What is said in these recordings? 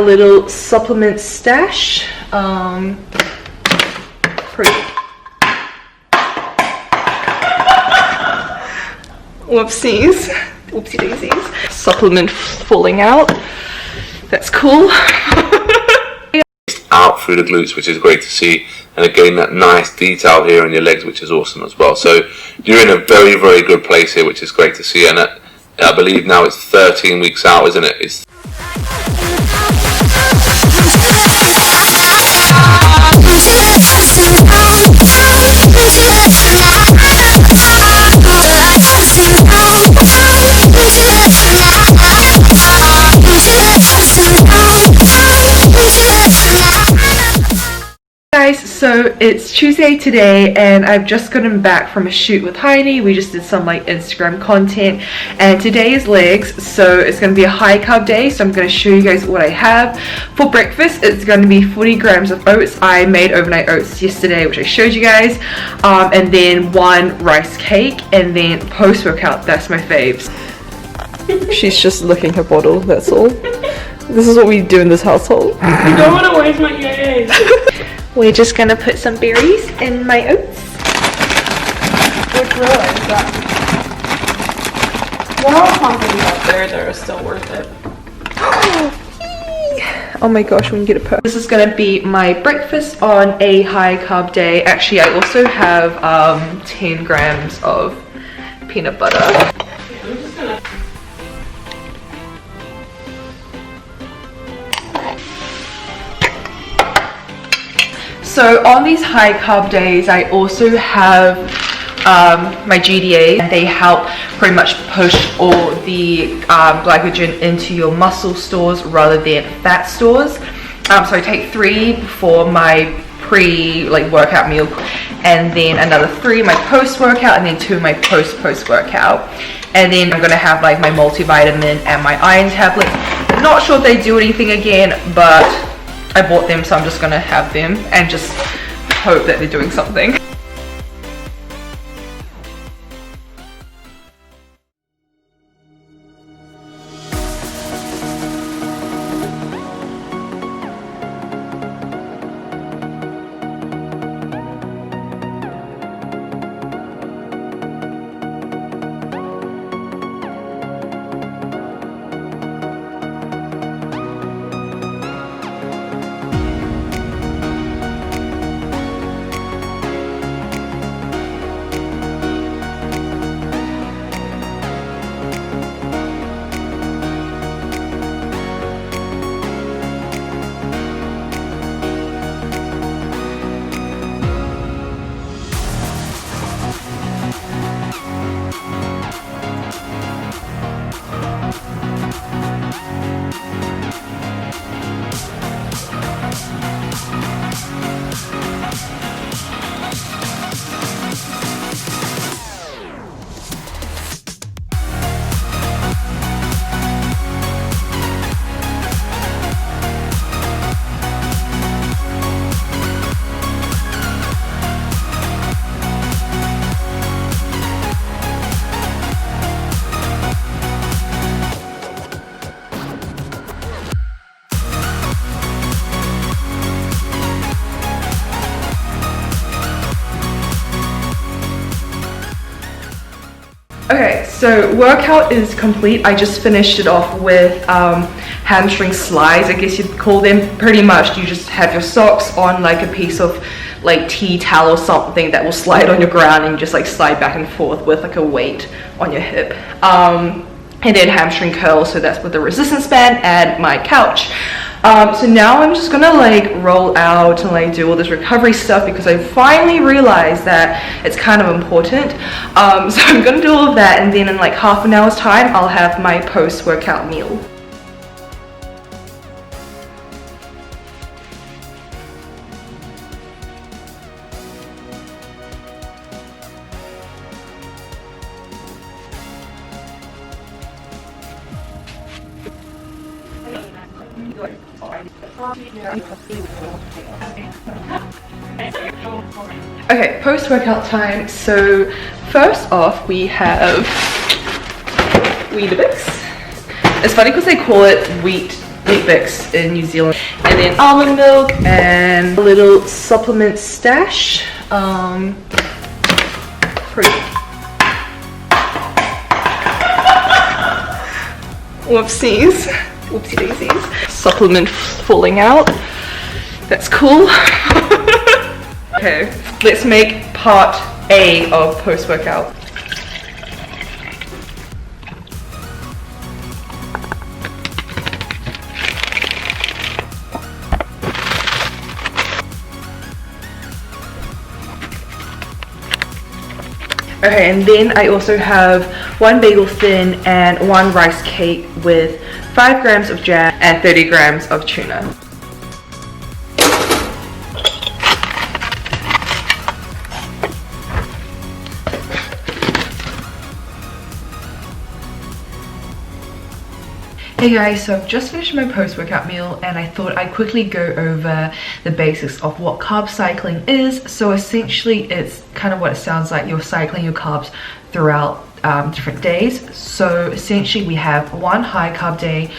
A little supplement stash. Whoopsies. Whoopsie daisies. Supplement falling out. That's cool. Out through the glutes, which is great to see, and again that nice detail here in your legs, which is awesome as well. So you're in a very, very good place here, which is great to see. And I believe now it's 13 weeks out, isn't it? It's guys, so it's Tuesday today and I've just gotten back from a shoot with Heidi. We just did some like Instagram content and today is legs, so it's going to be a high carb day. So I'm going to show you guys what I have. For breakfast it's going to be 40 grams of oats. I made overnight oats yesterday, which I showed you guys, and then 1 rice cake, and then post-workout, that's my faves. She's just licking her bottle, that's all. This is what we do in this household. I don't want to waste my EAAs. We're just gonna put some berries in my oats. Which row is that? There are companies out there that are still worth it. Oh my gosh, we can get it perfect. This is gonna be my breakfast on a high carb day. Actually, I also have 10 grams of peanut butter. I'm just gonna... So on these high carb days, I also have my GDA. They help pretty much push all the glycogen into your muscle stores rather than fat stores. So I take 3 for my workout meal, and then another 3 my post-workout, and then 2 my post-workout. And then I'm gonna have like my multivitamin and my iron tablets. Not sure if they do anything again, but I bought them, so I'm just gonna have them and just hope that they're doing something. Okay, so workout is complete. I just finished it off with hamstring slides, I guess you'd call them. Pretty much you just have your socks on like a piece of like tea towel or something that will slide on your ground, and you just like slide back and forth with like a weight on your hip. And then hamstring curls, so that's with the resistance band and my couch. So now I'm just gonna like roll out and like do all this recovery stuff because I finally realized that it's kind of important. So I'm gonna do all of that, and then in like half an hour's time I'll have my post-workout meal. Okay, post-workout time. So first off we have Weetabix. It's funny because they call it wheat Fix in New Zealand, and then almond milk and a little supplement stash. Whoopsies, whoopsie daisies. Supplement falling out. That's cool. Okay, let's make part A of post-workout. Okay, and then I also have 1 bagel thin and 1 rice cake with 5 grams of jam and 30 grams of tuna. Hey guys, so I've just finished my post-workout meal and I thought I'd quickly go over the basics of what carb cycling is. So essentially it's kind of what it sounds like. You're cycling your carbs throughout different days. So essentially we have 1 high carb day,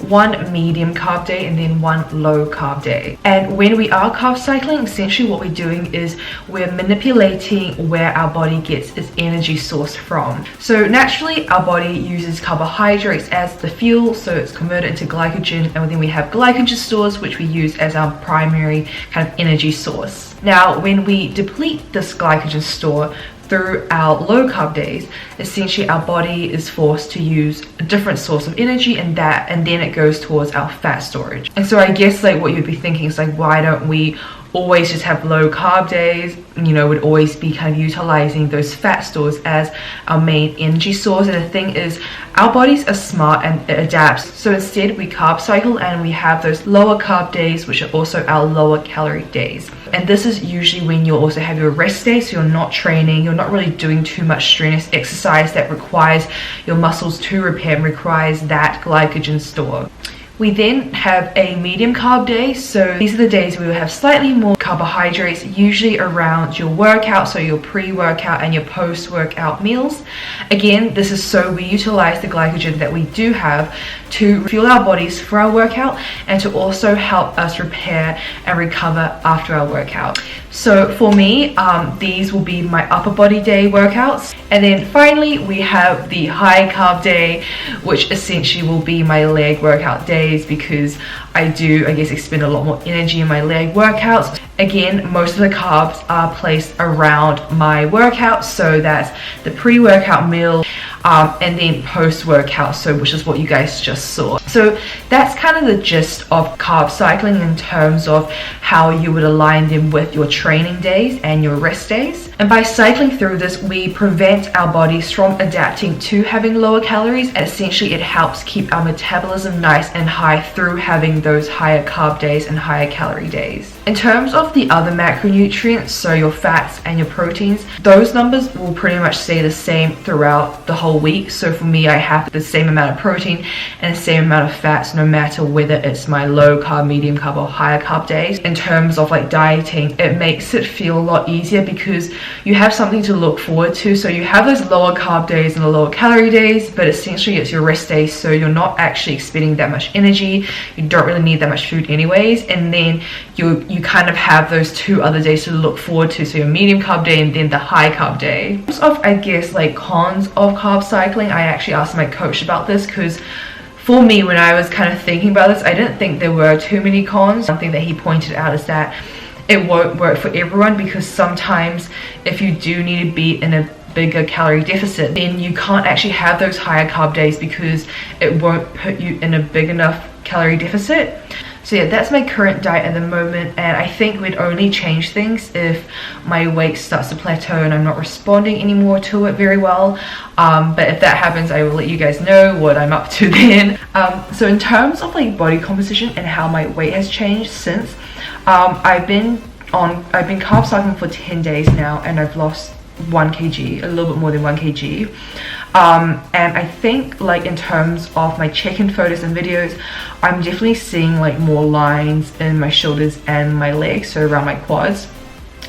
1 medium carb day, and then 1 low carb day. And when we are carb cycling, essentially what we're doing is we're manipulating where our body gets its energy source from. So naturally our body uses carbohydrates as the fuel, so it's converted into glycogen, and then we have glycogen stores which we use as our primary kind of energy source. Now when we deplete this glycogen store through our low carb days, essentially our body is forced to use a different source of energy, and then it goes towards our fat storage. And so I guess like what you'd be thinking is like, why don't we always just have low carb days? You know, would always be kind of utilizing those fat stores as our main energy source. And the thing is, our bodies are smart and it adapts. So instead we carb cycle and we have those lower carb days, which are also our lower calorie days. And this is usually when you'll also have your rest day, so you're not training, you're not really doing too much strenuous exercise that requires your muscles to repair and requires that glycogen store. We then have a medium carb day, so these are the days we will have slightly more carbohydrates, usually around your workout, so your pre-workout and your post-workout meals. Again, this is so we utilize the glycogen that we do have to fuel our bodies for our workout and to also help us repair and recover after our workout. So for me, these will be my upper body day workouts. And then finally, we have the high carb day, which essentially will be my leg workout days, because I guess expend a lot more energy in my leg workouts. Again, most of the carbs are placed around my workout, so that's the pre-workout meal and then post-workout, so which is what you guys just saw. So that's kind of the gist of carb cycling in terms of how you would align them with your training days and your rest days. And by cycling through this, we prevent our bodies from adapting to having lower calories, and essentially it helps keep our metabolism nice and high through having those higher carb days and higher calorie days. In terms of the other macronutrients, so your fats and your proteins, those numbers will pretty much stay the same throughout the whole week. So for me, I have the same amount of protein and the same amount of fats, no matter whether it's my low carb, medium carb, or higher carb days. In terms of like dieting, it makes it feel a lot easier because you have something to look forward to. So you have those lower carb days and the lower calorie days, but essentially it's your rest days, so you're not actually expending that much energy. You don't really need that much food anyways, and then you kind of have those 2 other days to look forward to, so your medium carb day and then the high carb day. In terms of, I guess, like cons of carb cycling, I actually asked my coach about this, because for me, when I was kind of thinking about this, I didn't think there were too many cons. Something that he pointed out is that it won't work for everyone, because sometimes if you do need to be in a bigger calorie deficit, then you can't actually have those higher carb days because it won't put you in a big enough calorie deficit. So yeah, that's my current diet at the moment, and I think we'd only change things if my weight starts to plateau and I'm not responding anymore to it very well. But if that happens, I will let you guys know what I'm up to then. So in terms of like body composition and how my weight has changed since, I've been carb cycling for 10 days now, and I've lost 1 kg, a little bit more than 1 kg. And I think like in terms of my check-in photos and videos, I'm definitely seeing like more lines in my shoulders and my legs, so around my quads.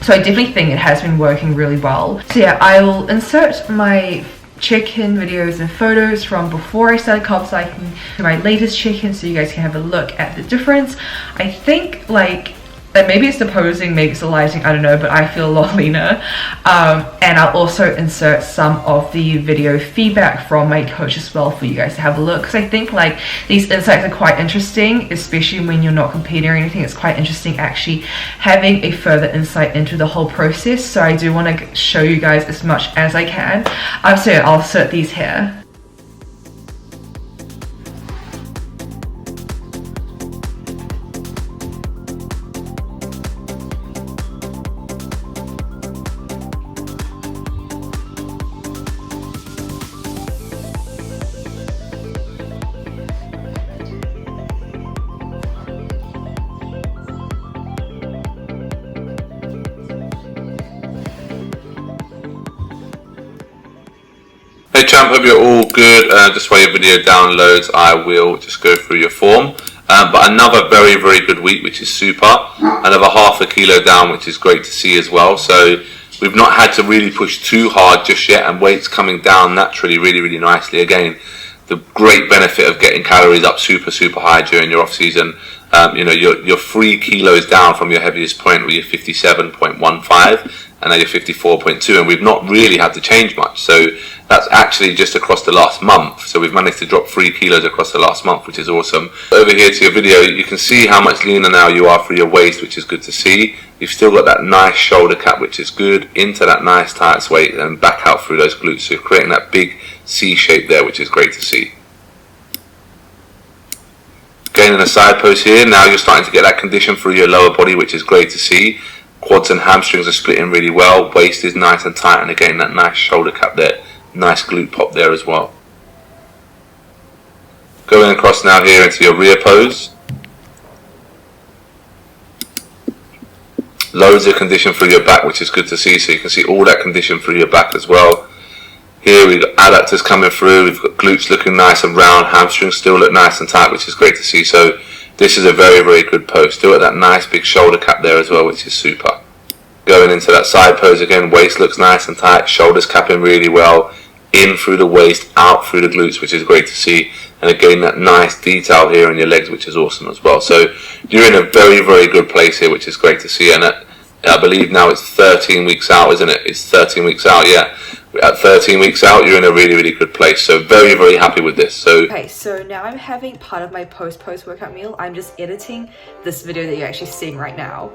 So I definitely think it has been working really well. So yeah, I will insert my check-in videos and photos from before I started carb cycling to my latest check-in, so you guys can have a look at the difference. I think like maybe it's the posing, maybe it's the lighting, I don't know, but I feel a lot leaner. And I'll also insert some of the video feedback from my coach as well for you guys to have a look, because I think like these insights are quite interesting, especially when you're not competing or anything. It's quite interesting actually having a further insight into the whole process, so I do want to show you guys as much as I can. So I'll insert these here. Hey champ, hope you're all good. Just while your video downloads, I will just go through your form. But another very, very good week, which is super. Another half a kilo down, which is great to see as well. So we've not had to really push too hard just yet, and weight's coming down naturally really, really nicely. Again, the great benefit of getting calories up super, super high during your off season. You know, you're 3 kilos down from your heaviest point, where you're 57.15, and now you're 54.2, and we've not really had to change much. So that's actually just across the last month. So we've managed to drop 3 kilos across the last month, which is awesome. Over here to your video, you can see how much leaner now you are through your waist, which is good to see. You've still got that nice shoulder cap, which is good, into that nice tight waist and back out through those glutes. So you're creating that big C shape there, which is great to see. Again, in a side pose here, now you're starting to get that condition through your lower body, which is great to see. Quads and hamstrings are splitting really well. Waist is nice and tight, and again, that nice shoulder cap there. Nice glute pop there as well. Going across now here into your rear pose. Loads of condition through your back, which is good to see. So you can see all that condition through your back as well. Here we've got adductors coming through. We've got glutes looking nice and round. Hamstrings still look nice and tight, which is great to see. So this is a very, very good pose. Still at that nice big shoulder cap there as well, which is super. Going into that side pose again, waist looks nice and tight. Shoulders capping really well. In through the waist, out through the glutes, which is great to see. And again, that nice detail here in your legs, which is awesome as well. So you're in a very, very good place here, which is great to see. And I believe now it's 13 weeks out, isn't it? It's 13 weeks out, yeah. At 13 weeks out, you're in a really, really good place. So very, very happy with this. So okay, so now I'm having part of my post-workout meal. I'm just editing this video that you're actually seeing right now.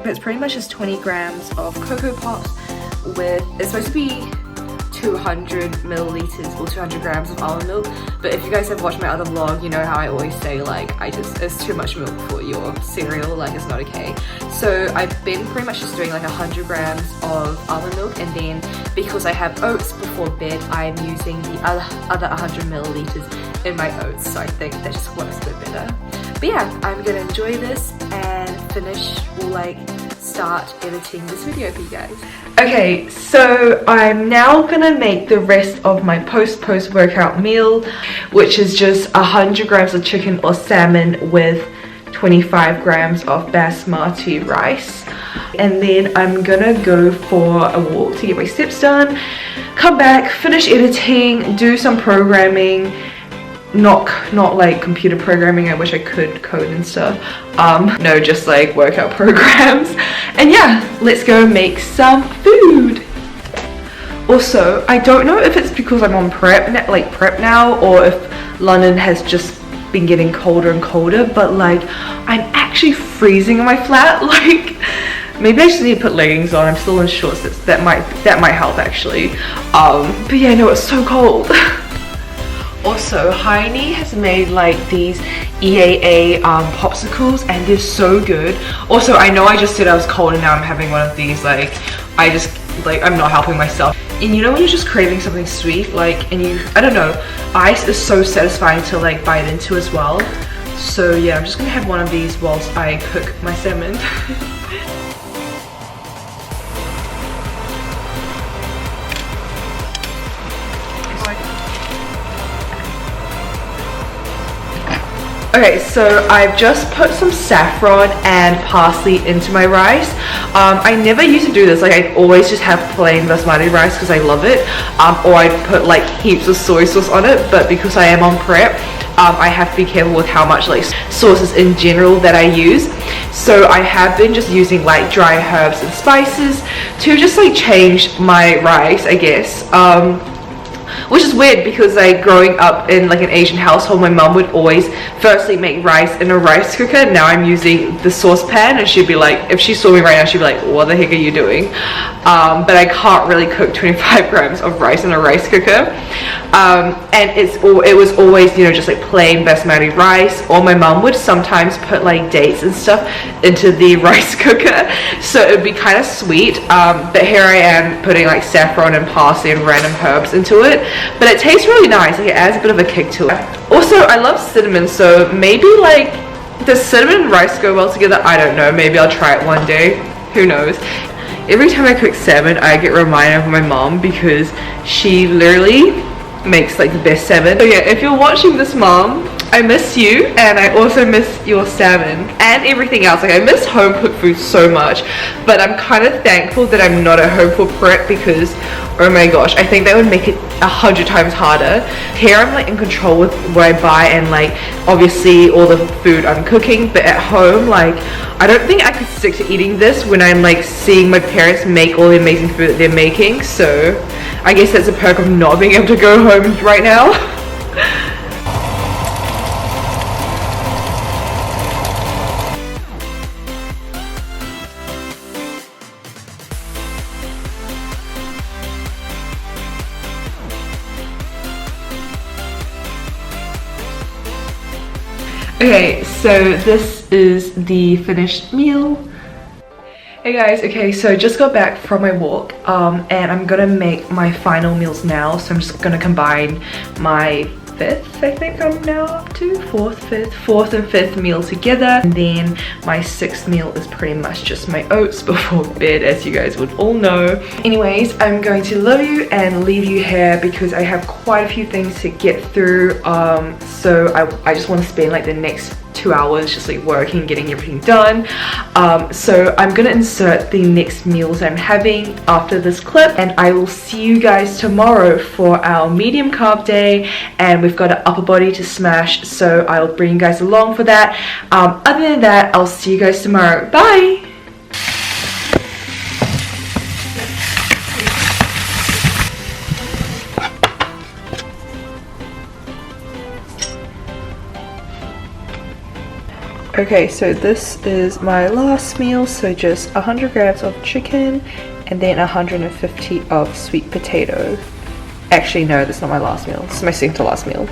It's pretty much just 20 grams of Cocoa Pops with, it's supposed to be 200 milliliters or 200 grams of almond milk, but if you guys have watched my other vlog, you know how I always say like it's too much milk for your cereal, like it's not okay. So I've been pretty much just doing like 100 grams of almond milk, and then because I have oats before bed, I'm using the other 100 milliliters in my oats, so I think that just works a bit better. But yeah, I'm gonna enjoy this and finish, or like start editing this video for you guys. Okay, so I'm now gonna make the rest of my post-workout meal, which is just 100 grams of chicken or salmon with 25 grams of basmati rice. And then I'm gonna go for a walk to get my steps done, come back, finish editing, do some programming. Not like computer programming, I wish I could code and stuff. No, just like workout programs. And yeah, let's go make some food. Also, I don't know if it's because I'm on prep now, or if London has just been getting colder and colder, but like I'm actually freezing in my flat. Like maybe I just need to put leggings on. I'm still in shorts. That might help actually. But yeah, no, it's so cold. Also, Heine has made like these EAA popsicles, and they're so good. Also, I know I just said I was cold and now I'm having one of these. Like, I'm not helping myself. And you know when you're just craving something sweet, like, and I don't know, ice is so satisfying to like bite into as well. So yeah, I'm just gonna have one of these whilst I cook my salmon. Okay, so I've just put some saffron and parsley into my rice. I never used to do this, like I always just have plain basmati rice because I love it, or I'd put like heaps of soy sauce on it, but because I am on prep, I have to be careful with how much like sauces in general that I use. So I have been just using like dry herbs and spices to just like change my rice, I guess. Which is weird because like growing up in like an Asian household, my mum would always firstly make rice in a rice cooker. Now I'm using the saucepan, and she'd be like, if she saw me right now, she'd be like, what the heck are you doing? But I can't really cook 25 grams of rice in a rice cooker. And it was always, you know, just like plain basmati rice, or my mum would sometimes put like dates and stuff into the rice cooker, so it would be kind of sweet. But here I am putting like saffron and parsley and random herbs into it, but it tastes really nice. Like, it adds a bit of a kick to it. Also, I love cinnamon, so maybe like, does cinnamon and rice go well together? I don't know, maybe I'll try it one day, who knows. Every time I cook salmon, I get reminded of my mom because she literally makes like the best salmon. So yeah, if you're watching this, Mom, I miss you, and I also miss your salmon and everything else. Like, I miss home cooked food so much, but I'm kind of thankful that I'm not at home for prep because, oh my gosh, I think that would make it 100 times harder. Here I'm like in control with what I buy and like obviously all the food I'm cooking, but at home, like, I don't think I could stick to eating this when I'm like seeing my parents make all the amazing food that they're making. So I guess that's a perk of not being able to go home right now. Okay, so this is the finished meal. Hey guys, okay, so just got back from my walk, and I'm gonna make my final meals now. So I'm just gonna combine my fifth, I think I'm now up to, fourth and fifth meal together, and then my sixth meal is pretty much just my oats before bed, as you guys would all know. Anyways, I'm going to love you and leave you here because I have quite a few things to get through, so I just want to spend like the next 2 hours just like working, getting everything done. So I'm gonna insert the next meals I'm having after this clip, and I will see you guys tomorrow for our medium carb day, and we've got an upper body to smash, so I'll bring you guys along for that. Other than that, I'll see you guys tomorrow. Bye. Okay, so this is my last meal, so just 100 grams of chicken and then 150 of sweet potato. Actually, no, that's not my last meal. This is my second to last meal.